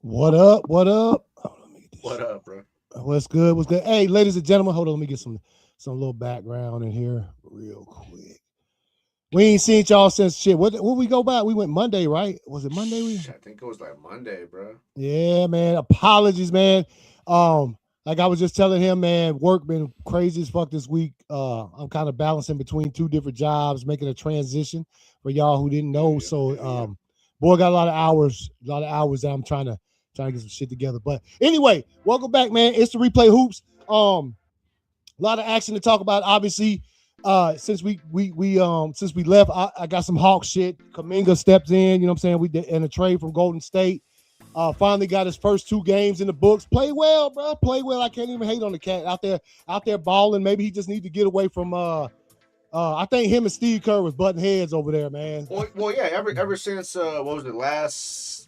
What up? What up? Hold on, let me get this What shit. up, bro? What's good? What's good? Hey, ladies and gentlemen, hold on. Let me get some little background in here real quick. We ain't seen y'all since shit. What we go by? We went Monday, right? Was it Monday? I think it was like Monday, bro. Yeah, man. Apologies, man. Like I was just telling him, man, work been crazy as fuck this week. I'm kind of balancing between two different jobs, making a transition for y'all who didn't Yeah, know. yeah, So, yeah, yeah. boy, got a lot of hours that I'm trying to get some shit together. But anyway, welcome back, man. It's the replay hoops. A lot of action to talk about. Obviously, since we left, I got some Hawk shit. Kaminga stepped in. You know what I'm saying? We did in a trade from Golden State. Finally got his first two games in the books. Play well, bro. Play well. I can't even hate on the cat out there balling. Maybe he just need to get away from. I think him and Steve Kerr was butting heads over there, man. Well, yeah. Ever since what was it last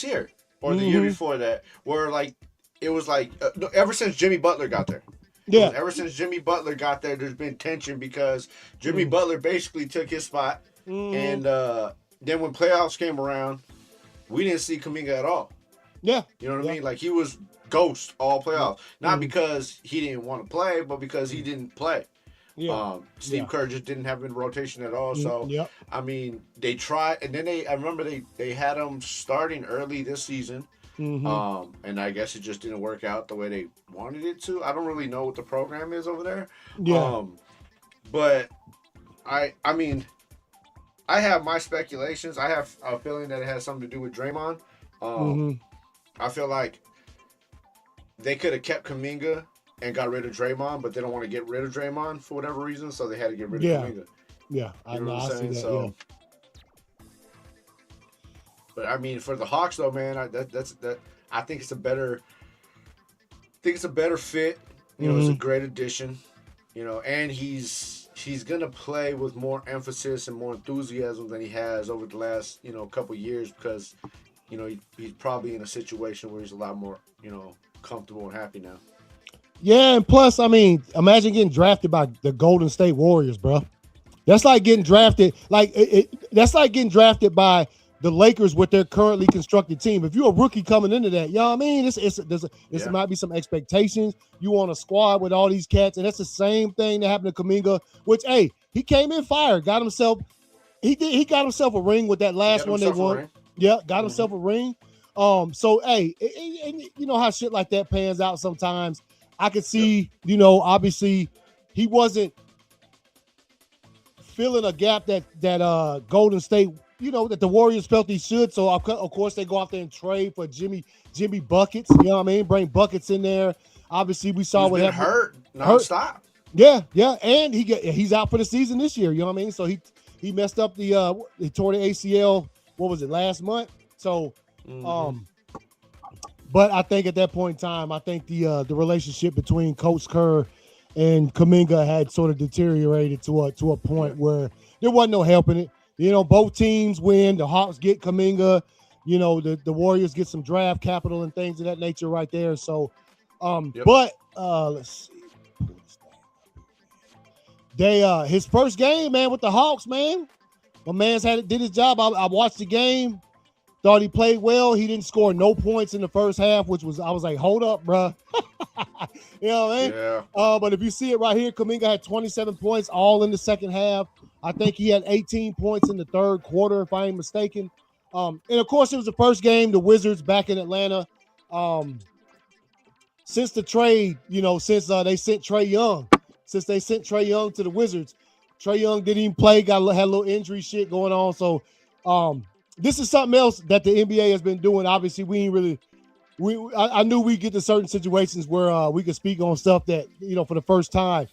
year or the year Mm-hmm. before that, where like it was like no, ever since Jimmy Butler got there. It was Yeah. ever since Jimmy Butler got there. There's been tension because Jimmy Mm-hmm. Butler basically took his spot, Mm-hmm. and then when playoffs came around, we didn't see Kaminga at all. Yeah. You know what I Yeah. mean? Like he was ghost all Yeah. playoffs, not Mm-hmm. because he didn't want to play, but because he didn't play. Yeah. Steve Yeah. Kerr just didn't have him in rotation at all. So, Yep. I mean, they tried, and then I remember they had him starting early this season. Mm-hmm. And I guess it just didn't work out the way they wanted it to. I don't really know what the program is over there. Yeah. But I mean, I have my speculations. I have a feeling that it has something to do with Draymond. Um, Mm-hmm. I feel like they could have kept Kaminga and got rid of Draymond, but they don't want to get rid of Draymond for whatever reason, so they had to get rid of Yeah. Kaminga. Yeah. I You know know. what I'm I see saying? that. Yeah. So, but I mean, for the Hawks though, man, that I think it's a better, fit. You know, it's a Mm-hmm. great addition. You know, and he's gonna play with more emphasis and more enthusiasm than he has over the last couple years because he's probably in a situation where he's a lot more comfortable and happy now. Yeah, and plus, I mean, imagine getting drafted by the Golden State Warriors, bro. That's like getting drafted. That's like getting drafted by the Lakers with their currently constructed team. If you're a rookie coming into that, you know what I mean? This Yeah. might be some expectations. You on a squad with all these cats, and that's the same thing that happened to Kaminga. Which, hey, he came in fire, got himself. He got himself a ring with that He last got one they himself a won. ring. Yeah, got Mm-hmm. himself a ring. So hey, and you know how shit like that pans out sometimes. I could Yep. see, obviously he wasn't filling a gap that Golden State, that the Warriors felt he should. So of course they go out there and trade for Jimmy buckets. You know what I mean? Bring buckets in there. Obviously we saw Who's what been happened. hurt Hurt. nonstop. Yeah, yeah, and he's out for the season this year. You know what I mean? So he messed up he tore the ACL. What was it last month? So Mm-hmm. um, but I think at that point in time, I think the relationship between Coach Kerr and Kaminga had sort of deteriorated to a Yeah. point where there wasn't no helping it. Both teams win. The Hawks get Kaminga. The Warriors get some draft capital and things of that nature right there. So, Yep. but let's see. Pull this thing up. They his first game, man, with the Hawks, man. My man's did his job. I watched the game. Thought he played well. He didn't score no points in the first half, I was like, hold up, bro. You know what I mean? Yeah. But if you see it right here, Kaminga had 27 points all in the second half. I think he had 18 points in the third quarter, if I ain't mistaken. And of course, it was the first game, the Wizards back in Atlanta. Since the trade, since they sent Trey Young to the Wizards, Trey Young didn't even play, had a little injury shit going on. So this is something else that the NBA has been doing. Obviously, we ain't really I knew we'd get to certain situations where we could speak on stuff that, for the first time.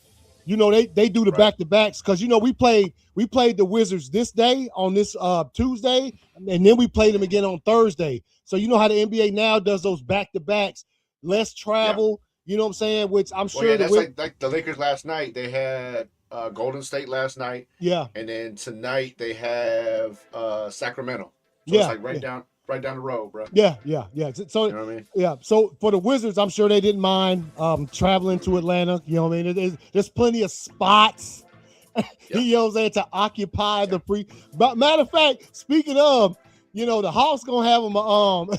They do the Right. back-to-backs because we played the Wizards this day on this Tuesday, and then we played them again on Thursday. So you know how the NBA now does those back-to-backs, less Yeah. travel, you know what I'm saying? Which I'm Well, yeah, sure that's like the Lakers last night. They had Golden State last night, yeah, and then tonight they have Sacramento. So it's yeah, like yeah. right down the road, bro. Yeah, yeah, yeah. So You know what I mean? yeah, so for the Wizards, I'm sure they didn't mind traveling to Atlanta. You know what I mean? There's plenty of spots. Yep. You know what I'm saying, to occupy the Yep. free. But matter of fact, speaking of, the Hawks gonna have them.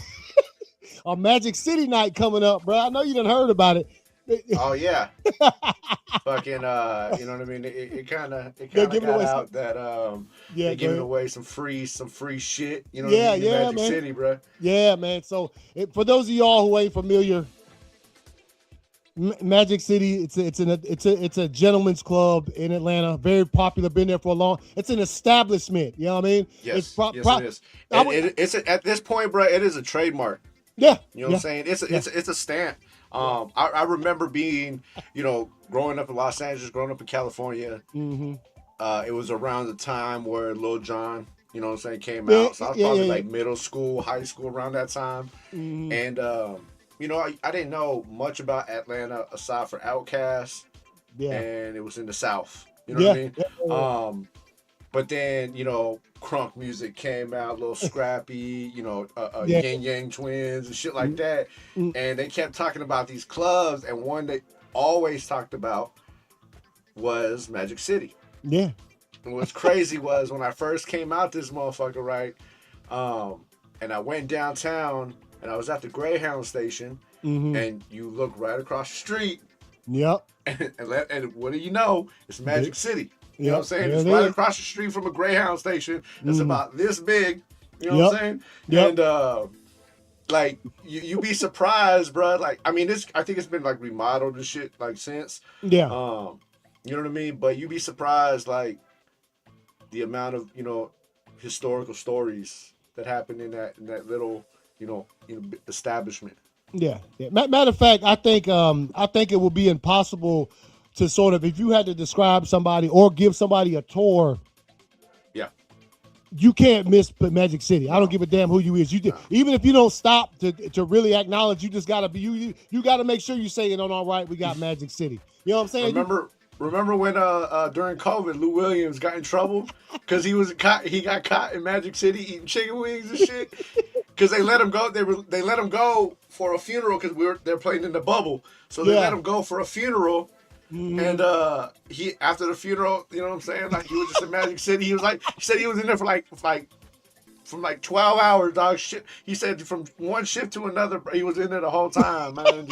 a Magic City night coming up, bro. I know you done heard about it. Oh yeah, fucking you know what I mean? It They're kind of giving got away out that yeah, they go giving ahead. away some free shit. You know what I Yeah, mean? In yeah, Magic man. City, bro. Yeah, man. So for those of y'all who ain't familiar, Magic City, it's a gentleman's club in Atlanta, very popular, been there for a long. It's an establishment. You know what I mean? It's Yes, yes, it is. I would, At this point, bro. It is a trademark. yeah, You know what I'm yeah, saying? yeah, It's a stamp. yeah. I remember being, growing up in Los Angeles, growing up in California. Mm-hmm. It was around the time where Lil Jon, you know what I'm saying, came Yeah, out. So I was yeah, yeah, probably yeah. like middle school, high school around that time. Mm-hmm. And I didn't know much about Atlanta aside for Outkast, Yeah, and it was in the South. You know what I yeah, mean? yeah, yeah. But then crunk music came out, a little scrappy, Yeah. Yin Yang Twins and shit like Mm, that, mm, and they kept talking about these clubs, and one they always talked about was Magic City. yeah. And what's crazy was when I first came out this motherfucker, right? And I went downtown and I was at the Greyhound station, Mm-hmm. and you look right across the street, Yep. and what do you know? It's Magic City. You know what I'm Yep. saying? There It's it right is. across the street from a Greyhound station that's Mm-hmm. about this big. You know what Yep. I'm saying? Yep. And like you be surprised, bro. Like I mean, I think it's been like remodeled and shit like since. Yeah. You know what I mean? But you be surprised like the amount of historical stories that happened in that little establishment. Yeah. Yeah. Matter of fact, I think it would be impossible to sort of, if you had to describe somebody or give somebody a tour, Yeah. you can't miss Magic City. I don't give a damn who you is. No. Even if you don't stop to really acknowledge, you just gotta be you gotta make sure you say it on all right. We got Magic City. You know what I'm saying? Remember when during COVID Lou Williams got in trouble because he got caught in Magic City eating chicken wings and shit because they let him go. They let him go for a funeral because they're playing in the bubble, so they Yeah. let him go for a funeral. Mhm. And he after the funeral, you know what I'm saying? Like he was just in Magic City. He said he was in there for from 12 hours, dog. Shit. He said from one shift to another, he was in there the whole time, man.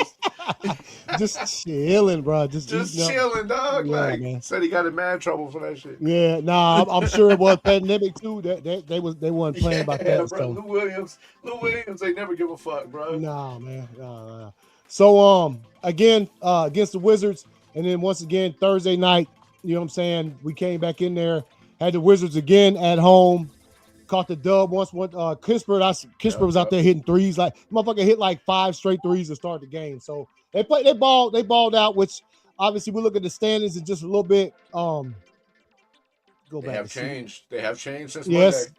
Just chilling, bro. Just eating up. Chilling, dog. Yeah, Like man. said he got in mad trouble for that shit. Yeah, nah, I'm sure it was pandemic too. They wasn't playing about Yeah, that. bro. So Lou Williams, they never give a fuck, bro. nah, man. Nah. So again, against the Wizards, and then once again Thursday night, you know what I'm saying? We came back in there, had the Wizards again at home, caught the dub once. Kispert was out there hitting threes. Like motherfucker hit like 5 straight threes to start the game. So they balled out, which obviously we look at the standings and just a little bit. Go They back. have changed. They have changed since Yes, Monday.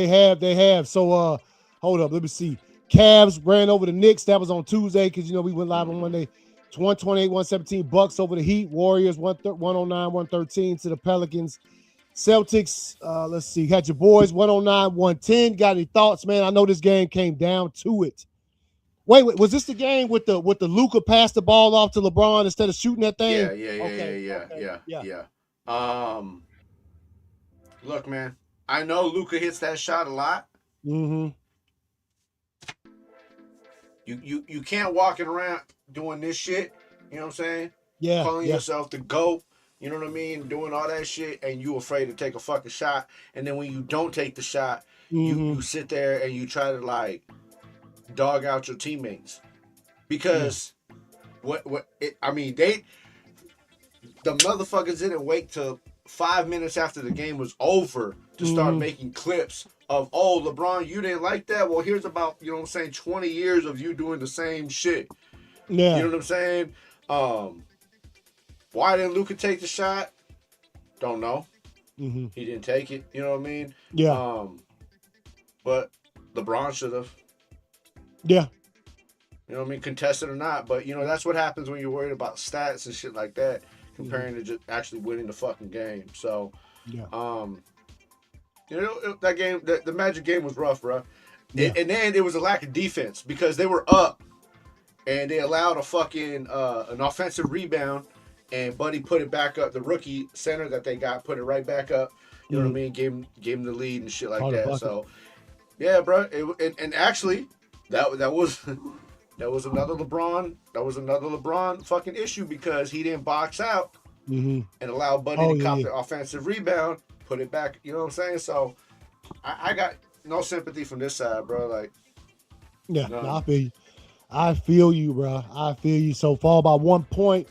yeah, they have. So hold up, let me see. Cavs ran over the Knicks. That was on Tuesday because we went live on Monday. It's 128, 117. Bucks over the Heat. Warriors 109, 113 to the Pelicans. Celtics, let's see. Had your boys 109, 110. Got any thoughts, man? I know this game came down to it. Wait, was this the game with the Luka passed the ball off to LeBron instead of shooting that thing? Yeah. Look, man. I know Luka hits that shot a lot. Mm-hmm. You can't walk it around doing this shit. You know what I'm saying? Yeah. Calling yeah. yourself the GOAT. You know what I mean? Doing all that shit, and you afraid to take a fucking shot. And then when you don't take the shot, you sit there and you try to like dog out your teammates because the motherfuckers didn't wait till 5 minutes after the game was over to start making clips of, oh, LeBron, you didn't like that? Well, here's about, 20 years of you doing the same shit. Yeah. You know what I'm saying? Why didn't Luka take the shot? Don't know. Mm-hmm. He didn't take it. You know what I mean? Yeah. But LeBron should have. Yeah. You know what I mean? Contested or not. But, that's what happens when you're worried about stats and shit like that, comparing to just actually winning the fucking game. So, yeah. That game, the Magic game was rough, bro. Yeah. And then there was a lack of defense because they were up and they allowed a fucking an offensive rebound, and Buddy put it back up. The rookie center that they got put it right back up. You know what I mean? Gave him the lead and shit like that. So, yeah, bro. And actually, that was that was another LeBron. That was another LeBron fucking issue because he didn't box out and allow Buddy Oh to cop yeah. the offensive rebound, put it back. You know what I'm saying? So I got no sympathy from this side, bro. Like, Yeah, no, none. I feel you, bro. I feel you. So fall by 1 point.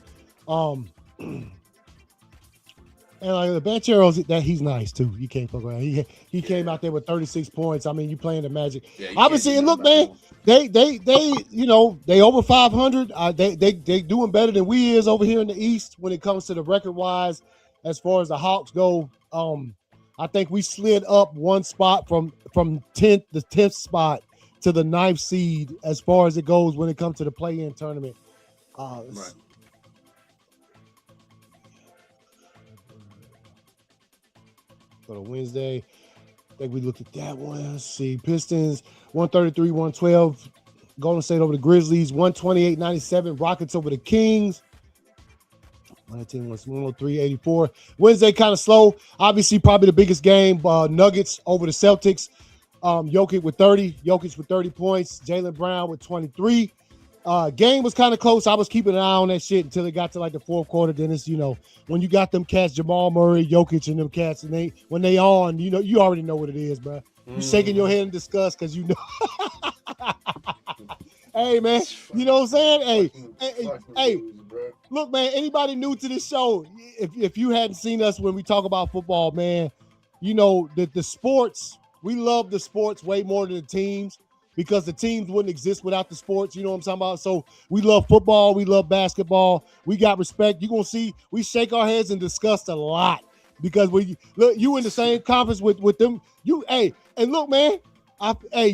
And like the Bancheros, that he's nice too. You can't fuck around. He came out there with 36 points. I mean, you playing the Magic. Yeah, you can't Obviously, do and nothing look, about man, them. they over 500. They doing better than we is over here in the East when it comes to the record wise. As far as the Hawks go, I think we slid up one spot from 10th spot to the 9th seed as far as it goes when it comes to the play-in tournament. Right. Go to Wednesday. I think we looked at that one. Let's see. Pistons 133, 112. Golden State over the Grizzlies 128, 97. Rockets over the Kings 103, 84. Wednesday kind of slow. Obviously, probably the biggest game. Nuggets over the Celtics. Jokic with 30. Jokic with 30 points. Jaylen Brown with 23. Game was kind of close. I was keeping an eye on that shit until it got to like the fourth quarter. Then it's, when you got them cats, Jamal Murray, Jokic, and them cats, and when they on, you already know what it is, bro. You shaking your head in disgust because you know. Hey, man, you know what I'm saying? Hey, look, man, anybody new to this show, if you hadn't seen us when we talk about football, man, the sports, we love the sports way more than the teams because the teams wouldn't exist without the sports. You know what I'm talking about? So we love football. We love basketball. We got respect. You're going to see we shake our heads and discuss a lot because you in the same conference with them. And look, man,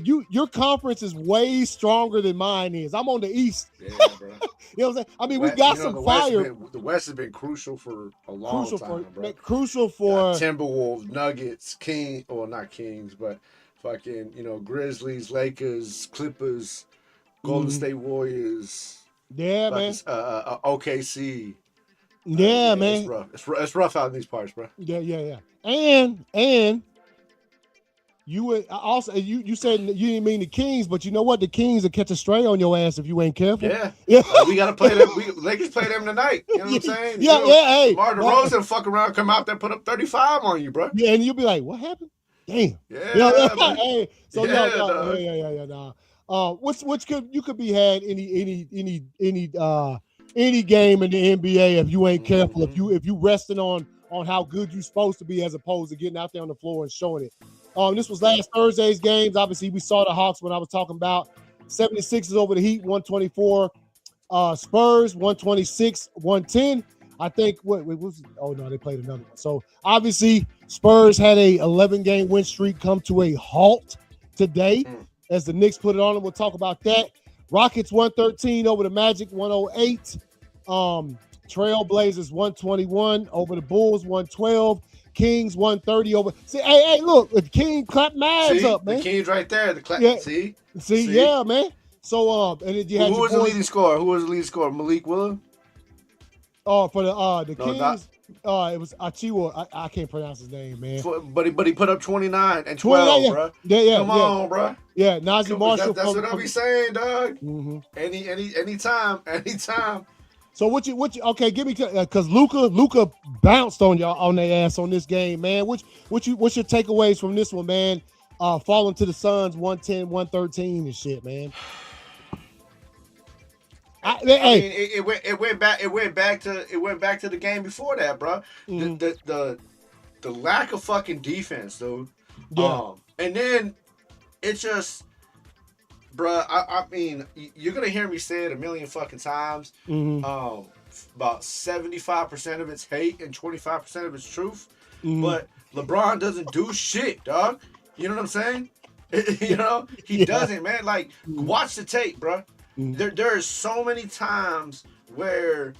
your conference is way stronger than mine is. I'm on the East. Yeah, bro. You know what I'm saying? I mean, we got some fire. The West has been crucial for a long time, bro. Crucial for Timberwolves, Nuggets, not Kings, but fucking, Grizzlies, Lakers, Clippers, Golden State Warriors. Yeah, man. OKC. Yeah, man. It's rough. It's rough out in these parts, bro. Yeah. And you would also you said you didn't mean the Kings, but you know what? The Kings will catch a stray on your ass if you ain't careful. Yeah. We gotta play them. Lakers play them tonight. You know what I'm saying? Yeah. Hey, DeMar DeRozan fuck around, come out there, put up 35 on you, bro. Yeah, and you'll be like, "What happened?" Damn. Yeah. Hey, so yeah. Which could be had any game in the NBA if you ain't careful. If you resting on how good you're supposed to be as opposed to getting out there on the floor and showing it. This was last Thursday's games. Obviously, we saw the Hawks when I was talking about 76ers over the Heat, 124. Spurs, 126, 110. I think they played another one. So obviously, Spurs had a 11-game win streak come to a halt today as the Knicks put it on, and we'll talk about that. Rockets 113 over the Magic, 108. Trailblazers 121 over the Bulls, 112. Kings 130 over. See, hey, look, the King clap Mavs up, man. The Kings right there. The clap. Yeah. See, yeah, man. So, and then you had who was the leading scorer? Malik Willis. Oh, for the Kings. It was Achiwa. I can't pronounce his name, man. But he put up 29 and 12, bro. Yeah. Come on, bro. Yeah, Najee Marshall. That's what I be saying, dog. Mm-hmm. Anytime. So what you okay? Give me because Luka bounced on y'all on their ass on this game, man. What's your takeaways from this one, man? Falling to the Suns 110, 113 and shit, man. It went back to the game before that, bro. The lack of fucking defense, dude. Yeah. And then it's just, bro. I mean, you're gonna hear me say it a million fucking times. About 75% of it's hate and 25% of it's truth. But LeBron doesn't do shit, dog. You know what I'm saying? He doesn't, man. Like, watch the tape, bro. There are so many times where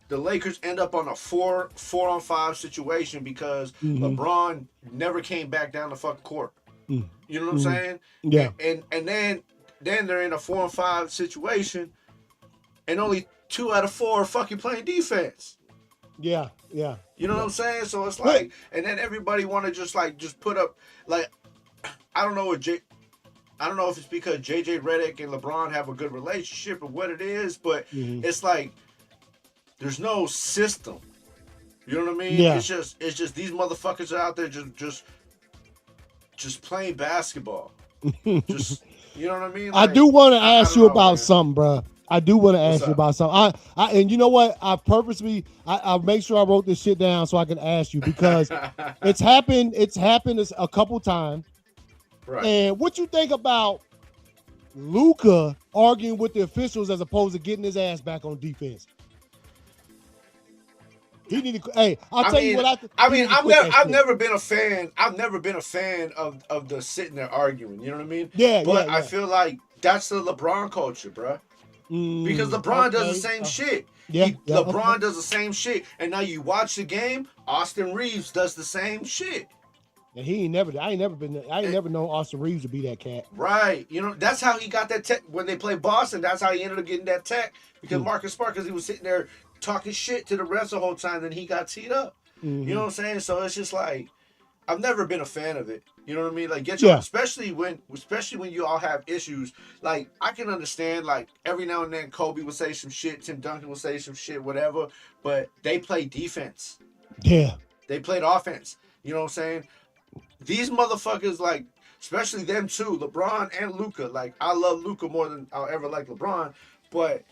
the Lakers end up on a 4-on-5 situation because LeBron never came back down the fucking court. You know what I'm saying? Yeah. And then they're in a 4-on-5 situation, and only 2 out of 4 are fucking playing defense. Yeah. You know what I'm saying? So it's like, and then everybody want to just put up, like, I don't know what I don't know if it's because JJ Redick and LeBron have a good relationship or what it is, but Mm-hmm. it's like there's no system. You know what I mean? Yeah. It's just these motherfuckers are out there just playing basketball. Just you know what I mean? I Like do want to I ask don't you know, about man. something, bro. I do want to What's ask you up? about something. And you know what? I purposely, I make sure I wrote this shit down so I can ask you because it's happened. It's happened a couple times. Right. And what you think about Luka arguing with the officials as opposed to getting his ass back on defense? He need to. Hey, I'll I tell you mean, what. He need to quit that I've shit. never been a fan. I've never been a fan of the sitting there arguing. You know what I mean? Yeah, yeah, But I yeah. feel like that's the LeBron culture, bruh. Because LeBron does the Okay. same shit. Yeah, yeah. Okay. LeBron does the same shit, and now you watch the game. Austin Reeves does the same shit. And he ain't never. I ain't never been. I ain't And, never known Austin Reeves to be that cat. right, you know that's how he got that tech when they played Boston. That's how he ended up getting that tech because Mm. Marcus Smart, because he was sitting there talking shit to the refs the whole time. Then he got teed up. You know Mm-hmm. what I'm saying? So it's just like I've never been a fan of it. You know what I mean? Like get your Yeah. especially when you all have issues. Like I can understand like every now and then Kobe will say some shit, Tim Duncan will say some shit, whatever. But they play defense. Yeah. They played offense. You know what I'm saying? These motherfuckers like, especially them two, LeBron and Luca. Like I love Luca more than I'll ever like LeBron, but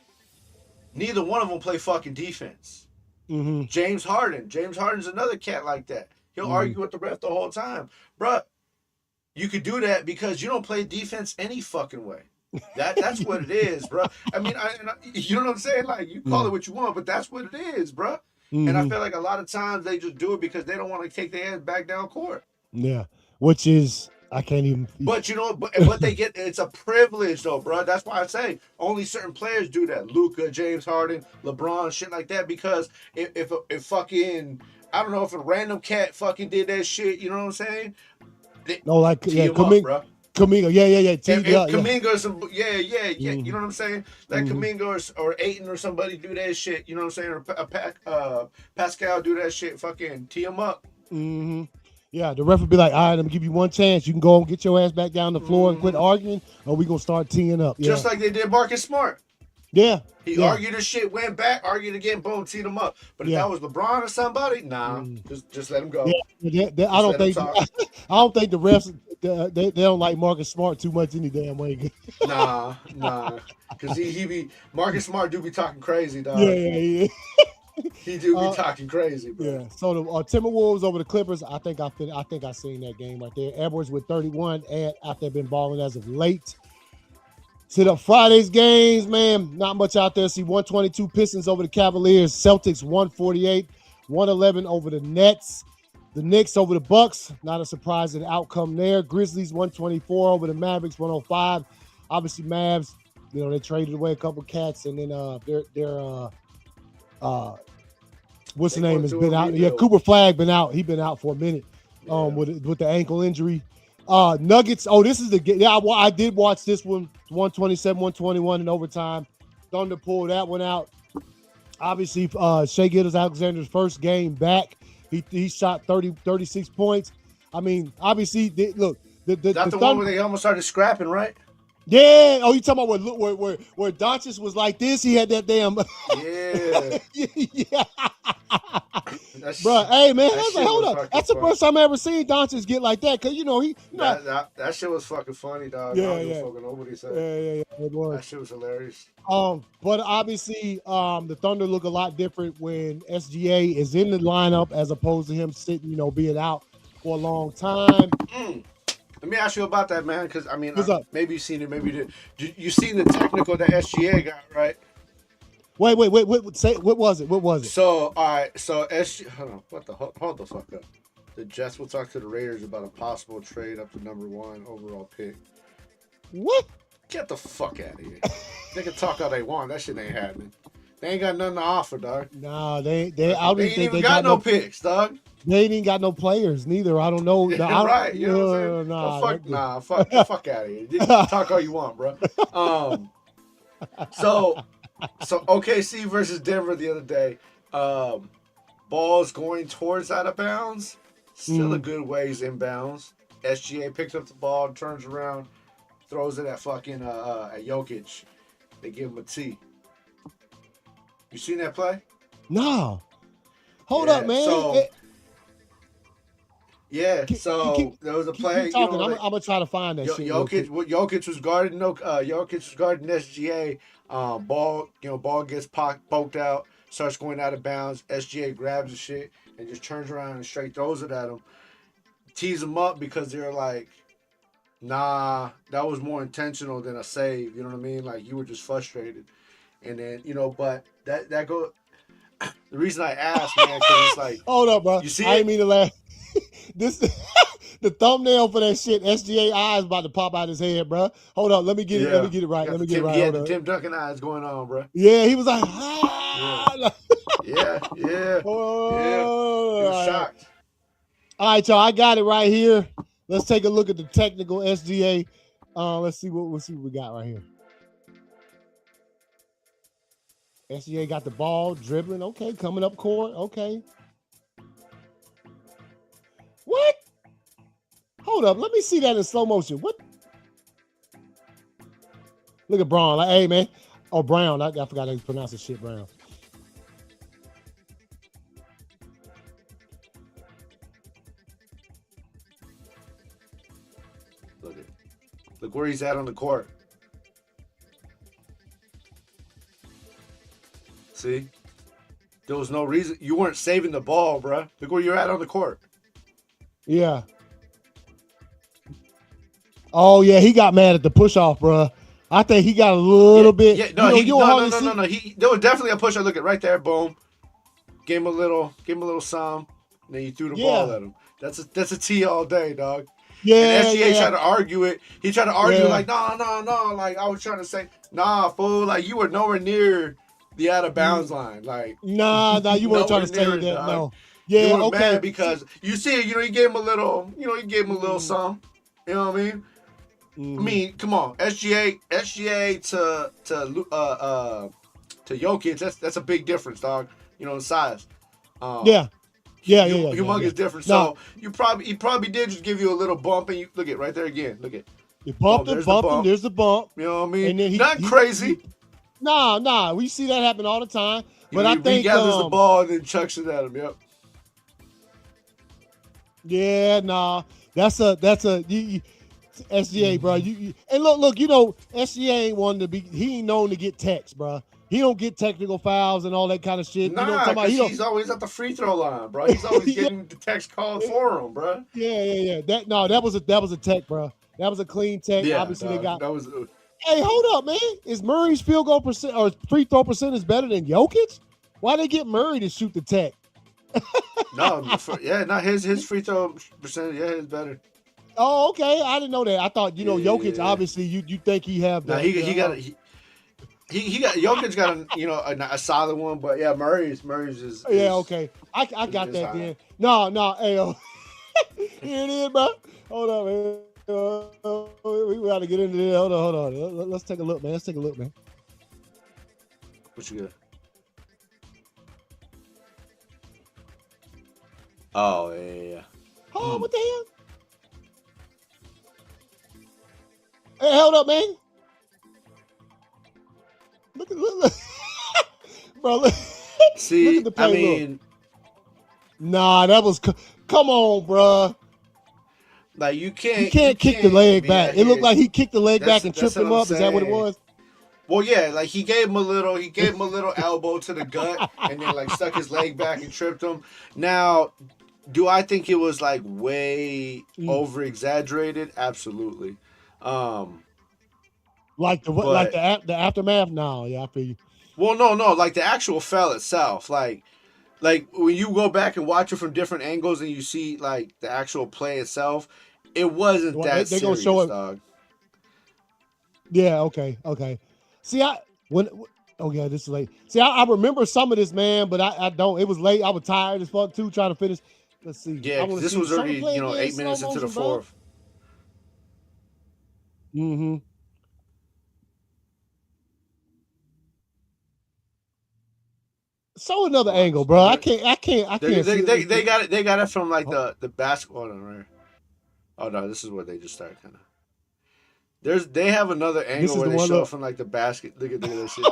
neither one of them play fucking defense. Mm-hmm. James Harden's another cat like that. He'll Mm-hmm. argue with the ref the whole time, bruh. You could do that because you don't play defense any fucking way. That's what it is, bro. I mean, you know what I'm saying? Like you call Yeah. it what you want, but that's what it is, bro. And I Mm-hmm. feel like a lot of times they just do it because they don't want to take their ass back down court. Yeah. Which is I can't even. But you know, but they get it's a privilege though, bro. That's why I say only certain players do that. Luca, James Harden, LeBron, shit like that. Because if fucking I don't know if a random cat fucking did that shit, you know what I'm saying? They No, like tee yeah, him up, bro. Kaminga. Yeah, yeah, yeah. If Yeah, yeah. Kaminga or some you Mm-hmm. know what I'm saying? Let Mm-hmm. Kaminga or Aiton or somebody do that shit, you know what I'm saying? Or Pascal do that shit, fucking tee him up. Mm-hmm. Yeah, the ref would be like, all right, I'm gonna give you one chance. You can go and get your ass back down the floor and quit Hmm. arguing, or we gonna start teeing up. Yeah. Just like they did Marcus Smart. Yeah. He Yeah. argued his shit, went back, argued again, boom, teed him up. But if Yeah. that was LeBron or somebody, nah, Mm. just let him go. Yeah. I Just don't let him think talk. I don't think the refs they don't like Marcus Smart too much any damn way. Nah, because he be Marcus Smart do be talking crazy, Yeah, dog. yeah, He do be yeah. talking crazy, bro. Yeah. So the Timberwolves over the Clippers. I think I seen that game right there. Edwards with 31 and after been balling as of late. To the Friday's games, man, not much out there. See 122 Pistons over the Cavaliers, Celtics 148, 111 over the Nets. The Knicks over the Bucks, not a surprising outcome there. Grizzlies 124 over the Mavericks 105. Obviously, Mavs, they traded away a couple cats, and then uh what's They the name going has through been a out. Yeah, rebuild. Cooper Flag been out. He been out for a minute Yeah. with the ankle injury. Nuggets. Oh, this is the game. Yeah, I did watch this one. 127, 121 in overtime. Thunder pulled that one out. Obviously, Shea Gilgeous-Alexander's first game back. He shot 36 points. I mean, obviously, look, the That's the one Thunder. where they almost started scrapping, right? Yeah. Oh, you talking about where Doncic was like this? He had that damn. Yeah. Yeah. That's, Bro, hey man, I that was like, shit hold was up. fucking That's the funny. first time I ever seen Doncic get like that. Cause he not. That shit was fucking funny, dog. I Yeah, don't give a yeah, fuck what nobody said. yeah. It was. That shit was hilarious. But obviously, the Thunder look a lot different when SGA is in the lineup as opposed to him sitting, being out for a long time. Let me ask you about that, man, because I mean, What's up? maybe you seen it, maybe you did. You seen the technical that SGA got, right? Wait. What was it? What was it? So, all right, so hold on, hold the fuck up. The Jets will talk to the Raiders about a possible trade up to #1 overall pick. What? Get the fuck out of here. They can talk all they want. That shit ain't happening. They ain't got nothing to offer, dog. Nah, they. I don't They even ain't think even they got no picks, dog. They ain't even got no players neither. I don't know. Right? You know what I'm saying? Nah. Fuck, get the fuck out of here. You can talk all you want, bro. So OKC versus Denver the other day. Balls going towards out of bounds. Still a good ways inbounds. SGA picks up the ball, turns around, throws it at fucking at Jokic. They give him a T. You seen that play? No. Hold up, man. So Keep there was a play. talking. I'm gonna try to find that shit. Jokic was guarding. Jokic was guarding SGA. Ball gets poked out, starts going out of bounds. SGA grabs the shit and just turns around and straight throws it at him. Tees him up because they're like, nah, that was more intentional than a save. You know what I mean? Like you were just frustrated, and then but that go. The reason I asked, man, because it's like, hold up, bro. You see, I didn't mean to laugh. This the thumbnail for that shit. SGA eyes about to pop out his head, bro. Hold up, let me get it. Let me get it right. Let me get it right. He had the Tim Duncan eyes going on, bro. Yeah, he was like, ah. Yeah. He was shocked. All right, y'all. I got it right here. Let's take a look at the technical SGA. Let's see what we got right here. SGA got the ball dribbling. Okay, coming up court. Okay. What? Hold up. Let me see that in slow motion. What? Look at Braun. Like, hey, man. Oh, Brown. I forgot how to pronounce the shit, Brown. Look where he's at on the court. See? There was no reason. You weren't saving the ball, bro. Look where you're at on the court. Yeah. Oh, yeah. He got mad at the push-off, bro. I think he got a little bit. Yeah, no. There was definitely a push. I look at right there. Boom. Gave him a little some. And then you threw the ball at him. That's a T all day, dog. Yeah. And SGA tried to argue it. He tried to argue like, no. Like I was trying to say, nah, fool. Like you were nowhere near the out of bounds line. Like nah, you weren't trying to say that. Dog. No. Yeah, you were mad because you see it. You gave him a little. You gave him a little some. You know what I mean? I mean, come on, SGA to Jokic. That's a big difference, dog. In size. Humongous difference. No. So he probably did just give you a little bump, and you look at right there again. Look at you bumped him, there's the bump. You know what I mean? And then not crazy. Nah. We see that happen all the time. But I think he gathers the ball and then chucks it at him. Yep. Yeah, nah. That's a SGA, bro. And look. SGA ain't one to be. He ain't known to get techs, bro. He don't get technical fouls and all that kind of shit. Nah, he's always at the free throw line, bro. He's always getting the techs called for him, bro. Yeah. That was a tech, bro. That was a clean tech. Yeah, obviously they got. That was. Hey, hold up, man. Is Murray's field goal percent or free throw percent is better than Jokic? Why they get Murray to shoot the tech? His free throw percentage, is better. Oh, okay. I didn't know that. I thought Jokic. Obviously, you think he have. Jokic got a solid one, but yeah, Murray's is. Yeah, okay. I got that high. Then. No, hey, here it is, bro. Hold on, man. We got to get into this. Hold on. Let's take a look, man. What you got? Oh, yeah. Oh, what the hell? Hey, hold up, man. Look. Bro, look. See, look at the play, nah, that was... Come on, bro. Like, you can't kick the leg back. It looked like he kicked the leg back and tripped him up. Is that what it was? Well, yeah, like he gave him a little elbow to the gut and then like stuck his leg back and tripped him. Now, do I think it was like way over exaggerated? Absolutely. Like the aftermath? No, yeah, I feel you. Well, no, like the actual foul itself, like when you go back and watch it from different angles and you see like the actual play itself, it wasn't that serious, gonna show it, dog. Yeah, okay. See, this is late. See, I remember some of this, man, but I don't. It was late. I was tired as fuck too, trying to finish. Let's see. Yeah, this was already 8 minutes into the fourth. Mm-hmm. So another angle, bro. I can't. They got it from like the basketball right. Oh no, this is where they just started kind of. They have another This angle is where the they one. show Look, off in like the basket. Look at that he's shit.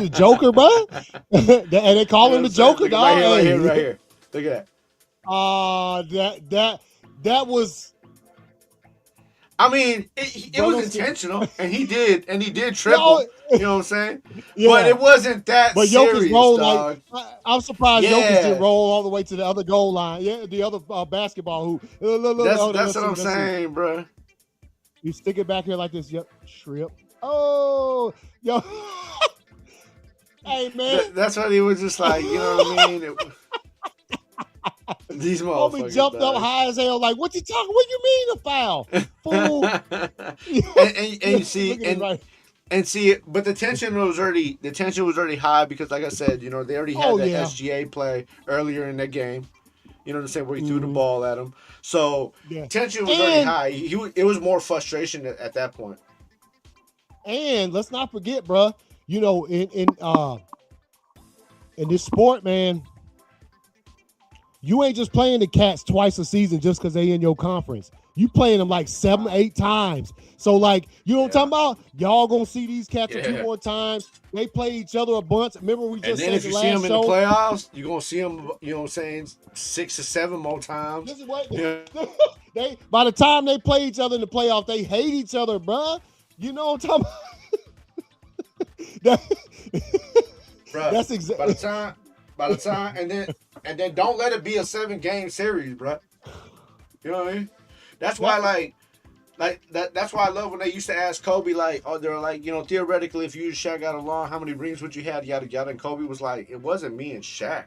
the Joker, bro. And they You call know him what the I'm saying? Joker, Look at right dog. here, right here, Hey, right here. Look at that. that was, I mean, it bro. was Don't skip. intentional, and he did Yo, triple. You know what I'm saying? But yeah. it wasn't that But Jokic serious, rolled like dog. I'm surprised Jokic didn't Yeah, roll all the way to the other goal line. Yeah, the other basketball hoop. Look, hold on, that's let's what see, I'm let's see. saying, bro. You stick it back here like this. Yep, trip. Oh, yo, hey man, That's what he was just like. You know what I mean? These homie motherfuckers, jumped up dog. high as hell. Like, what you talking? What you mean a foul, fool? and you see, Look at it right. and see, but the tension was already high because, like I said, they already had Oh that yeah, SGA play earlier in that game. You know what I'm saying? Where he threw the mm-hmm. ball at him. So Yeah, tension was already and high. It was more frustration at that point. let's not forget, bro. In this sport, man, you ain't just playing the Cats twice a season just because they in your conference. You playing them like 7, 8 times. So, like, you know what I'm talking about? Y'all gonna see these Cats a few more times. They play each other a bunch. Remember we And just then said if the you see last them in the show? playoffs, you're gonna see them. You know what I'm saying? 6 or 7 more times. This is what Yeah. they by the time they play each other in the playoff, they hate each other, bruh. You know what I'm talking about? Bruh, That's exactly. by the time, and then don't let it be a 7-game series, bruh. You know what I mean? That's why, that's why I love when they used to ask Kobe, like, oh, they're like, theoretically, if you and Shaq got along, how many rings would you have? Yada yada. And Kobe was like, it wasn't me and Shaq.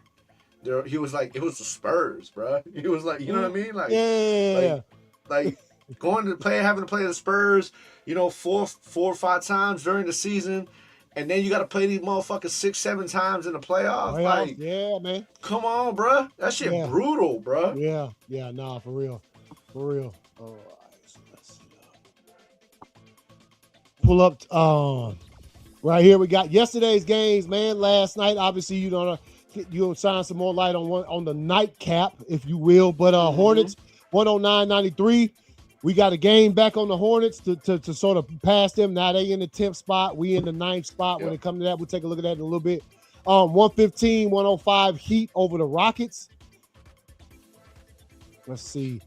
He was like, it was the Spurs, bruh. He was like, you know what I mean? Like, yeah. like going to play, having to play the Spurs, 4 or 5 times during the season. And then you got to play these motherfuckers 6, 7 times in the playoffs. Like, yeah, man. come on, bruh. That shit brutal, bruh. Yeah, nah, for real. All right, so let's see. Pull up right here. We got yesterday's games, man. Last night, obviously, you'll shine some more light on the nightcap, if you will. But Hornets 109-93. We got a game back on the Hornets to sort of pass them. Now they in the 10th spot. We in the 9th spot. When it comes to that, we'll take a look at that in a little bit. 115-105 Heat over the Rockets. Let's see.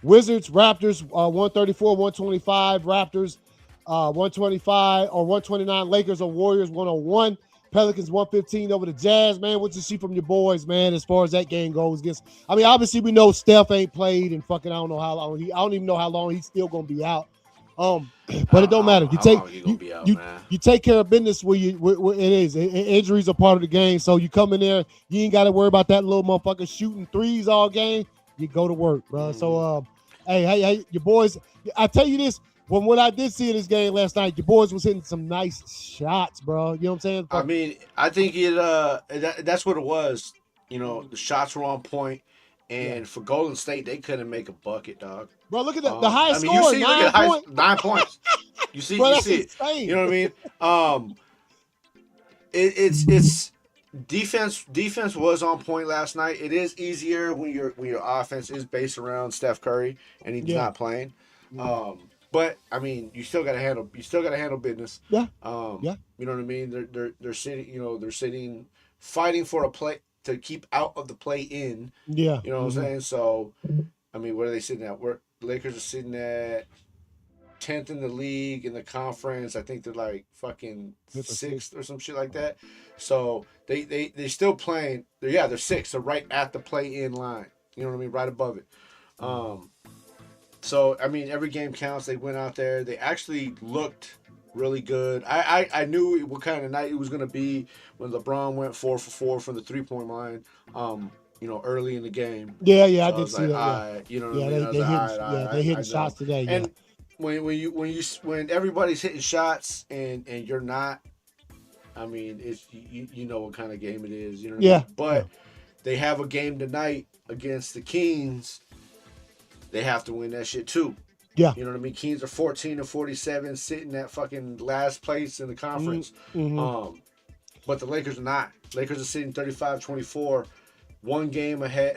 Wizards, Raptors, 134-125. Raptors, 125 or 129. Lakers or Warriors, 101. Pelicans 115 over the Jazz, man. What you see from your boys, man, as far as that game goes? Obviously we know Steph ain't played and fucking I don't know how long. I don't even know how long he's still gonna be out. But it don't matter. You take care of business where it is. Injuries are part of the game, so you come in there. You ain't got to worry about that little motherfucker shooting threes all game. You go to work, bro. So, hey, your boys. I tell you this. From what I did see in this game last night, your boys was hitting some nice shots, bro. You know what I'm saying? I mean, I think that's what it was. The shots were on point, and for Golden State, they couldn't make a bucket, dog. Bro, look at the highest score, 9 points. 9 points. You see, bro, you that's see insane. it. You know what I mean? It's defense. Defense was on point last night. It is easier when your offense is based around Steph Curry and he's not playing. But I mean, you still gotta handle business. Yeah. You know what I mean? They're sitting. They're sitting, fighting for a play to keep out of the play in. Yeah. You know what I'm saying? So, I mean, what are they sitting at? The Lakers are sitting at 10th in the league in the conference. I think they're like fucking 6th or some shit like that. So they still playing. They're 6th. So right at the play in line. You know what I mean? Right above it. So, I mean, every game counts. They went out there. They actually looked really good. I knew what kind of night it was going to be when LeBron went 4 for 4 from the 3-point line, early in the game. Yeah, so I did see that. You know what I mean? They hitting shots today. And when everybody's hitting shots and you're not, I mean, it's you know what kind of game it is. You know what I mean? But they have a game tonight against the Kings. They have to win that shit too. Yeah. You know what I mean? Kings are 14-47, sitting at fucking last place in the conference. But the Lakers are not. Lakers are sitting 35-24,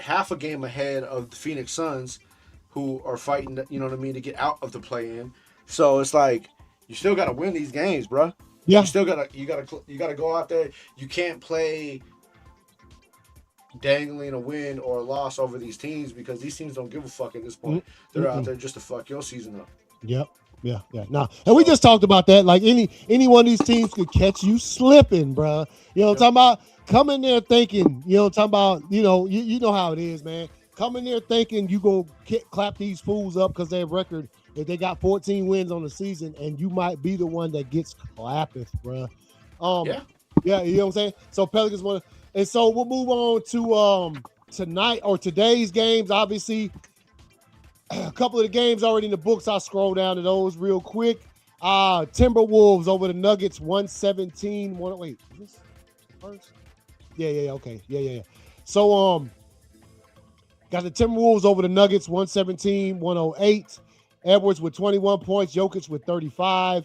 half a game ahead of the Phoenix Suns. who are fighting, you know what I mean, to get out of the play-in. So it's like you still got to win these games, bro. Yeah. You gotta go out there. You can't play dangling a win or a loss over these teams because these teams don't give a fuck at this point. They're out there just to fuck your season up. Yep. Yeah. Nah. And we just talked about that. Like any one of these teams could catch you slipping, bro. You know what I'm talking about? Come in there thinking, talking about, you know how it is, man. Come in there thinking you go clap these fools up because their record, if they got 14 wins on the season, and you might be the one that gets clapped, bro. Yeah, you know what I'm saying? So Pelicans want to, and so we'll move on to tonight or today's games. Obviously, a couple of the games already in the books. I'll scroll down to those real quick. Timberwolves over the Nuggets, 117. Wait, is this first? Yeah, okay. Yeah. So, got the Timberwolves over the Nuggets, 117-108. Edwards with 21 points, Jokic with 35.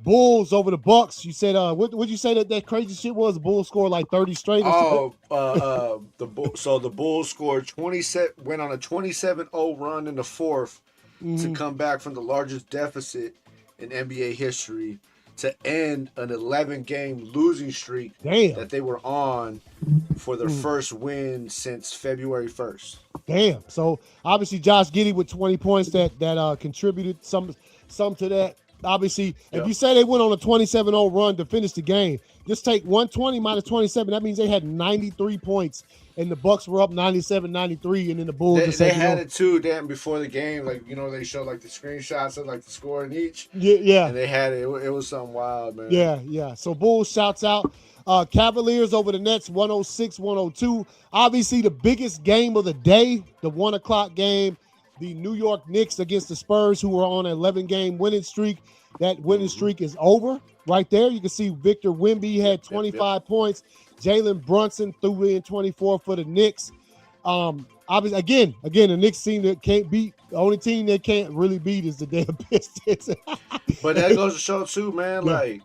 Bulls over the Bucks. You said, what'd you say that crazy shit was? The Bulls scored like 30 straight. The Bulls scored 27, went on a 27-0 run in the fourth to come back from the largest deficit in NBA history to end an 11-game losing streak that they were on for their first win since February 1st. Damn. So obviously Josh Giddey with 20 points that contributed some to that. Obviously, if you say they went on a 27-0 run to finish the game, just take 120 minus 27. That means they had 93 points, and the Bucks were up 97-93, and then the Bulls. They had it too, damn, before the game. Like, they showed like the screenshots of like the score in each. Yeah. And they had it. It was something wild, man. Yeah. So Bulls shouts out. Cavaliers over the Nets, 106-102. Obviously, the biggest game of the day, the 1 o'clock game. The New York Knicks against the Spurs, who were on an 11-game winning streak. That winning streak is over right there. You can see Victor Wemby had 25 points. Jalen Brunson threw in 24 for the Knicks. Obviously, again, the Knicks team that can't beat. The only team they can't really beat is the damn Pistons. But that goes to show too, man. Yeah. Like,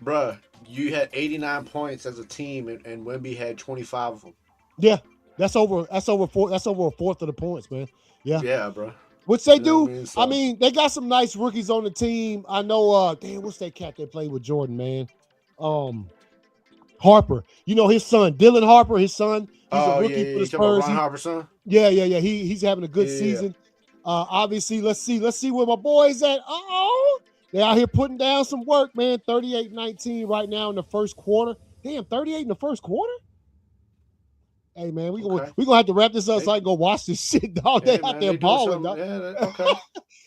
bruh, you had 89 points as a team, and Wemby had 25 of them. Yeah, that's over a fourth of the points, man. Yeah, bro. Which they do. I mean, they got some nice rookies on the team. I know, what's that cat they played with Jordan, man? Harper. His son, Dylan Harper, his son. He's a rookie for the Spurs. Ron Harper's son? Yeah. He's having a good season. Obviously, let's see where my boys at. They're out here putting down some work, man. 38-19 right now in the first quarter. Damn, 38 in the first quarter? Hey, man, we're gonna have to wrap this up so I can go watch this shit, dog. They out there balling, dog.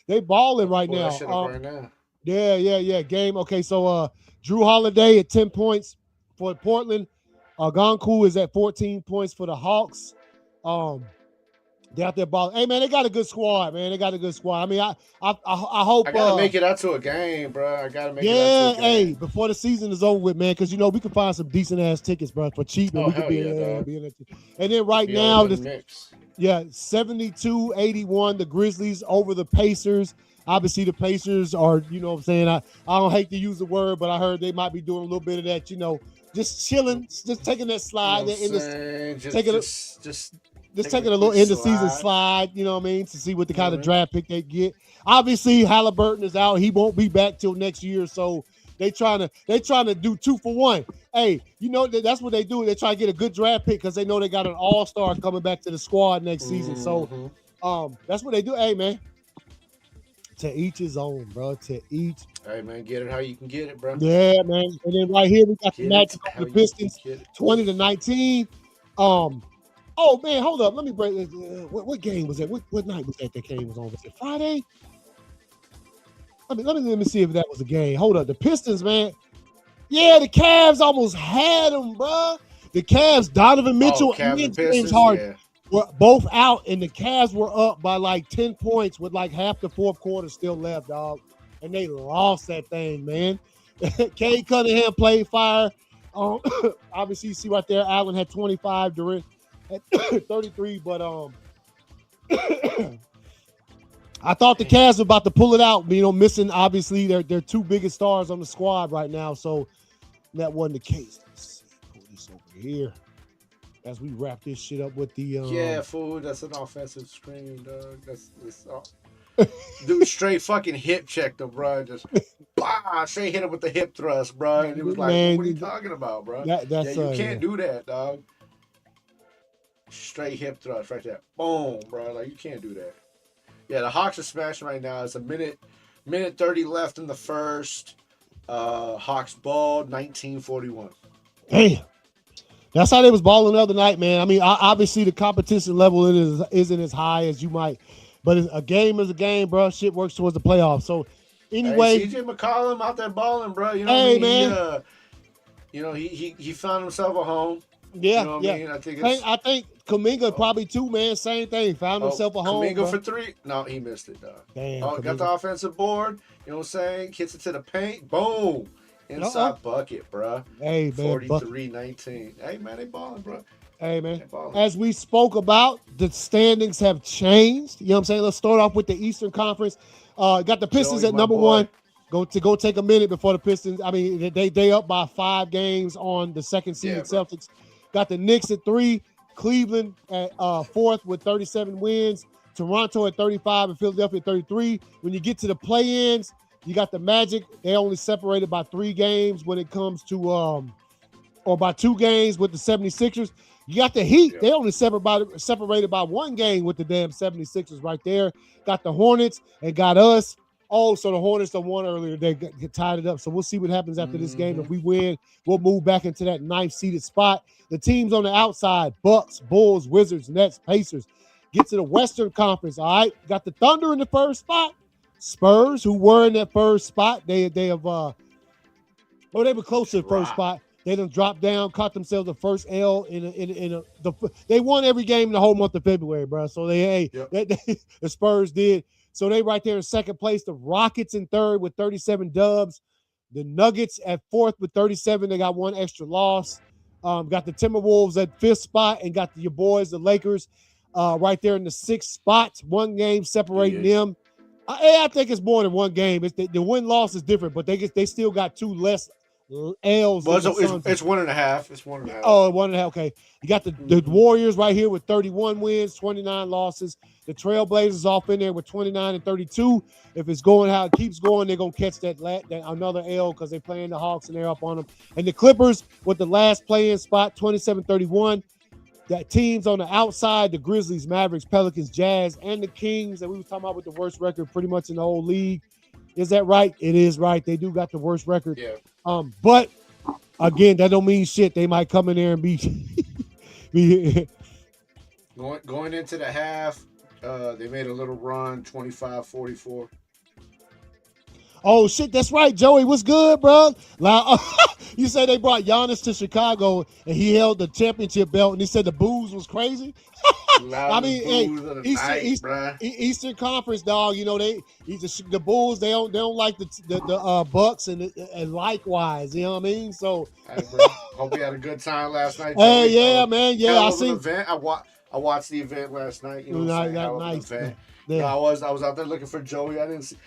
They balling right now. Yeah. Game. Okay, so Drew Holiday at 10 points for Portland. Gonku is at 14 points for the Hawks. They out there balling. Hey, man, they got a good squad, man. I mean, I hope. I gotta make it out to a game, bro. I gotta make it out to a game. Hey, before the season is over with, man, because we can find some decent ass tickets, bro, for cheap, and we could be in that. And then right now, 72-81, the Grizzlies over the Pacers. Obviously, the Pacers are, what I'm saying. I don't hate to use the word, but I heard they might be doing a little bit of that, just chilling, just taking that slide, just taking a little end of season slide, you know what I mean, to see what the kind of draft pick they get. Obviously, Halliburton is out; he won't be back till next year. So they trying to do 2 for 1. Hey, that's what they do. They try to get a good draft pick because they know they got an all-star coming back to the squad next season. So that's what they do. Hey, man, to each his own, bro. To each. Hey, man, get it how you can get it, bro. Yeah, man. And then right here we got the match of the Pistons, 20-19. Oh man, hold up. Let me break this. What game was that? What night was that game was on? Was it Friday? Let me see if that was a game. Hold up. The Pistons, man. Yeah, the Cavs almost had them, bro. The Cavs, Donovan Mitchell and James Harden were both out, and the Cavs were up by like 10 points with like half the fourth quarter still left, dog. And they lost that thing, man. Cade Cunningham played fire. Obviously, you see right there, Allen had 25 during at 33, but I thought the Cavs were about to pull it out, missing obviously their two biggest stars on the squad right now, so that wasn't the case. Let's see, pull this over here. as we wrap this shit up with the Yeah, fool. That's an offensive screen, dog. That's dude straight fucking hip checked him, bro. Just bah, straight hit him with the hip thrust, bro. And it was like, well, what are you man. talking about, bro? Yeah, That's you yeah. can't do that, dog. Straight hip thrust right there. Boom, bro. Like you can't do that. Yeah, the Hawks are smashing right now. It's a minute 30 left in the first. Hawks ball 1941. Damn. That's how they was balling the other night, man. I mean, obviously the competition level isn't as high as you might, but a game is a game, bro. Shit works towards the playoffs. So, Hey, anyway, CJ McCollum out there balling, bro. You know what I hey, mean? man. He found himself a home. You Yeah, know what yeah. I mean? I think it's I think Kuminga probably too, man. Same thing. Found himself a home. Kuminga Bro. for three. No, he missed it, dog. Damn. Oh, got the offensive board. You know what I'm saying? Hits it to the paint. Boom. Inside bucket, bro. Hey, man. 43-19. Hey, man, they balling, bro. Hey, man. As we spoke about, the standings have changed. You know what I'm saying? Let's start off with the Eastern Conference. Got the Pistons at number one. Go take a minute before the Pistons. I mean, they up by 5 games on the second seeded Celtics. Got the Knicks at 3. Cleveland at 4th with 37 wins. Toronto at 35 and Philadelphia at 33. When you get to the play-ins, you got the Magic. They only separated by 3 games when it comes to or by 2 games with the 76ers. You got the Heat. Yeah. They only separated by 1 game with the damn 76ers right there. Got the Hornets and got us. Oh, so the Hornets done won earlier. They get tied it up. So we'll see what happens after this game. If we win, we'll move back into that 9th seeded spot. The teams on the outside, Bucks, Bulls, Wizards, Nets, Pacers. Get to the Western Conference, all right? Got the Thunder in the first spot. Spurs, who were in that first spot, they have they were close to the first spot. They done dropped down, caught themselves the first L they won every game in the whole month of February, bro. So the Spurs did. So they right there in second place. The Rockets in third with 37 dubs. The Nuggets at 4th with 37. They got 1 extra loss. Got the Timberwolves at 5th spot and got your boys, the Lakers, right there in the 6th spot. 1 game separating them. I think it's more than 1 game. The win-loss is different, but they still got 2 less L's. Well, it's 1.5. It's 1.5. Oh, 1.5. Okay. You got the Warriors right here with 31 wins, 29 losses. The Trailblazers off in there with 29 and 32. If it's going how it keeps going, they're going to catch that another L because they're playing the Hawks and they're up on them. And the Clippers with the last play-in spot, 27-31. That teams on the outside, the Grizzlies, Mavericks, Pelicans, Jazz, and the Kings that we were talking about with the worst record pretty much in the whole league. Is that right? It is right. They do got the worst record. Yeah. But again, that don't mean shit. They might come in there and be going into the half. They made a little run, 25-44. Oh shit, that's right, Joey. What's good, bro? You say they brought Giannis to Chicago and he held the championship belt, and he said the booze was crazy. I mean, Eastern Conference, dog. You know the Bulls. They don't like the Bucks and likewise. You know what I mean? So, hey, bro, hope you had a good time last night. Hey, yeah, man. Yeah, I seen. Event. I watched the event last night. You know, what I'm saying? Nice. Event. Yeah. No, I was out there looking for Joey. I didn't see.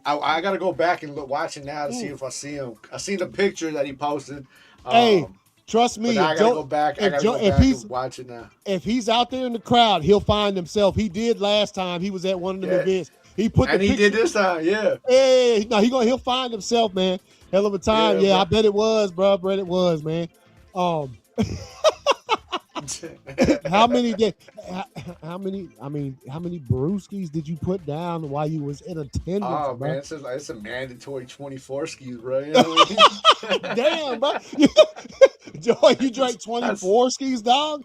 I got to go back and watch it now to see if I see him. I seen the picture that he posted. Hey, trust me. I gotta go back. And watch it now. If he's out there in the crowd, he'll find himself. He did last time. He was at one of the events. He put and he did this time. Yeah. Hey, no, he'll find himself, man. Hell of a time. Yeah, I bet it was, bro. Bet it was, man. How many brewskis did you put down while you was in attendance? Oh, bro? Man, it's a mandatory 24 skis, bro. You know what I mean? Damn, bro. Joy, you drank 24 skis, dog?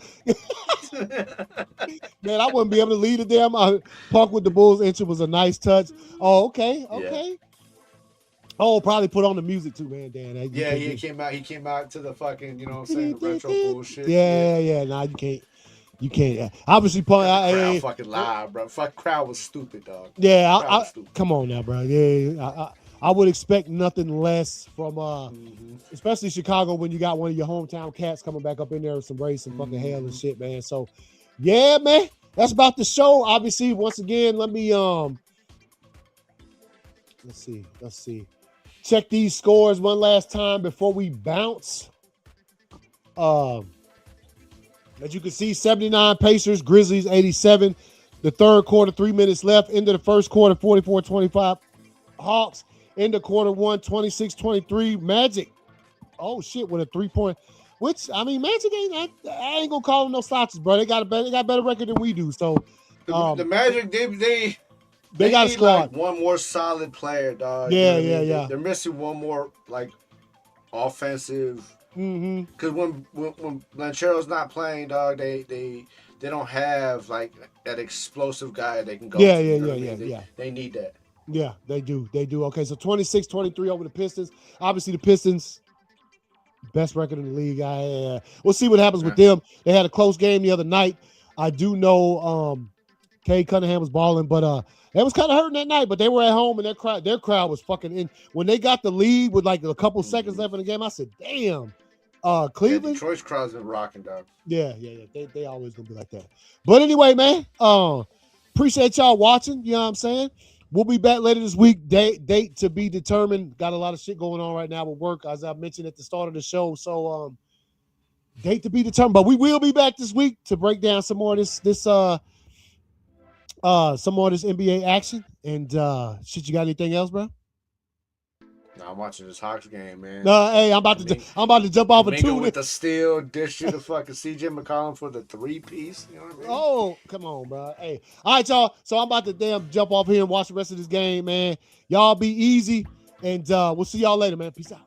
Man, I wouldn't be able to lead a damn Punk with the Bulls entry was a nice touch. Oh, okay. Yeah. Oh, probably put on the music too, man. Dan. He came out to the fucking, you know what I'm saying, the retro bullshit. Yeah. Nah, you can't. Obviously, crowd fucking live, bro. Crowd was stupid, dog. Yeah, come on now, bro. Yeah, I would expect nothing less from, especially Chicago when you got one of your hometown cats coming back up in there with some race and fucking hell and shit, man. So, yeah, man, that's about the show. Obviously, once again, let me let's see. Check these scores one last time before we bounce. As you can see, 79 Pacers, Grizzlies 87. The third quarter, 3 minutes left. Into the first quarter, 44-25. Hawks into quarter one, 26-23. Magic. Oh shit, with a 3-point. Which I mean, Magic I ain't gonna call them no slouches, bro. They got a better record than we do. So the Magic, they got a need squad. like one more solid player, dog. Yeah, you know what I mean? yeah. They're missing one more like offensive. Mm-hmm. Because when Lanchero's not playing, dog, they don't have like that explosive guy they can go to. Yeah. They need that. Yeah, they do. They do. Okay, so 26-23 over the Pistons. Obviously, the Pistons, best record in the league. We'll see what happens with them. They had a close game the other night. I do know Cade Cunningham was balling, but they was kind of hurting that night. But they were at home, and their crowd was fucking in. When they got the lead with like a couple seconds left in the game, I said, "Damn, Cleveland." Yeah, Detroit's crowd's been rocking, dog. Yeah. They always gonna be like that. But anyway, man, appreciate y'all watching. You know what I'm saying? We'll be back later this week. Date to be determined. Got a lot of shit going on right now with work, as I mentioned at the start of the show. So date to be determined. But we will be back this week to break down some more of this NBA action. And shit, you got anything else, bro? No, I'm watching this Hawks game, man. No, hey, I'm about to jump off a two with the steal, dish you to fucking CJ McCollum for the 3-piece. You know what I mean? Oh, come on, bro. Hey, all right, y'all. So I'm about to jump off here and watch the rest of this game, man. Y'all be easy, and we'll see y'all later, man. Peace out.